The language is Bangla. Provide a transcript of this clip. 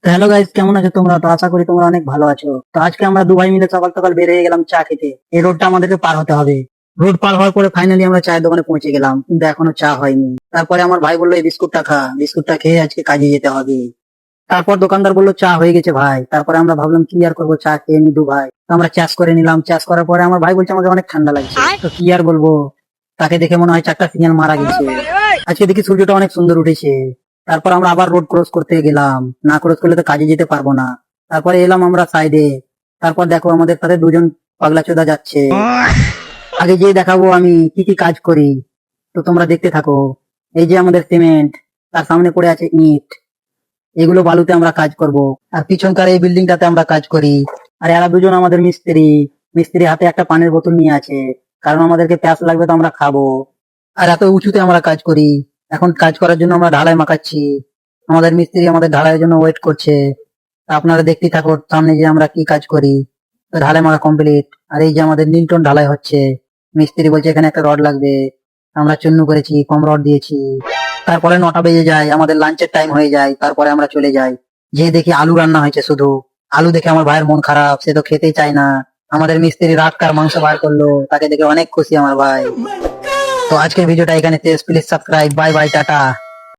হ্যালো গাইস, কেমন আছো তোমরা? তো আশা করি তোমরা অনেক ভালো আছো। তো আজকে আমরা দু ভাই মিলে সকাল সকাল বের হয়ে গেলাম চা খেতে। এই রোডটা আমাদেরকে পার হতে হবে। রোড পার হওয়ার পরে ফাইনালি আমরা চায়ের দোকানে পৌঁছে গেলাম, কিন্তু এখনো চা হয়নি। তারপরে আমার ভাই বললো এই বিস্কুটটা খা, বিস্কুটটা খেয়ে আজকে কাজে যেতে হবে। তারপর দোকানদার বললো চা হয়ে গেছে ভাই। তারপরে আমরা ভাবলাম কি আর করবো, চা খেয়ে নি দু ভাই। তো আমরা চাষ করে নিলাম। চাষ করার পরে আমার ভাই বলছে আমাকে অনেক ঠান্ডা লাগছে। তো কি আর বলবো, তাকে দেখে মনে হয় চারটা সিগন্যাল মারা গেছে। আজকে দেখি সূর্যটা অনেক সুন্দর উঠেছে। তারপর আমরা আবার রোড ক্রস করতে গেলাম, না ক্রস করলে তো কাজে যেতে পারবো না। তারপরে এলাম আমরা সাইডে। তারপর দেখো আমাদের সাথে দুজন পাগলা চোদা যাচ্ছে। আগে যেয়ে দেখাবো আমি কি কি কাজ করি, তো তোমরা দেখতে থাকো। এই যে আমাদের সিমেন্ট, তার সামনে পড়ে আছে ইট। এগুলো বালুতে আমরা কাজ করব। আর পিছনকার এই বিল্ডিংটাতে আমরা কাজ করি। আর এরা দুজন আমাদের মিস্ত্রি। মিস্ত্রি হাতে একটা পানির বোতল নিয়ে আছে, কারণ আমাদেরকে প্যাস লাগবে তো আমরা খাবো। আর এত উঁচুতে আমরা কাজ করি। এখন কাজ করার জন্য আমরা ঢালাই মাখাচ্ছি। আমাদের মিস্ত্রি আমাদের ঢালাইয়ের জন্য ওয়েট করছে। তা আপনারা দেখতেই থাকো সামনে যে আমরা কি কাজ করি। তো ঢালাই মাখা কমপ্লিট। আর এই যে আমাদের নিউটন ঢালাই হচ্ছে। মিস্ত্রি বলছে এখানে একটা রড লাগবে। আমরা চুন্নু করেছি, কম রড দিয়েছি। তারপরে 9টা বেজে যায়, আমাদের লাঞ্চের টাইম হয়ে যায়। তারপরে আমরা চলে যাই। যে দেখি আলু রান্না হয়েছে শুধু। আলু দেখে আমার ভাইয়ের মন খারাপ, সে তো খেতেই চায় না। আমাদের মিস্ত্রি রাতকার মাংস বার করলো, তাকে দেখে অনেক খুশি আমার ভাই। তো আজকের ভিডিওটা এখানে শেষ। Please subscribe. Bye bye, tata.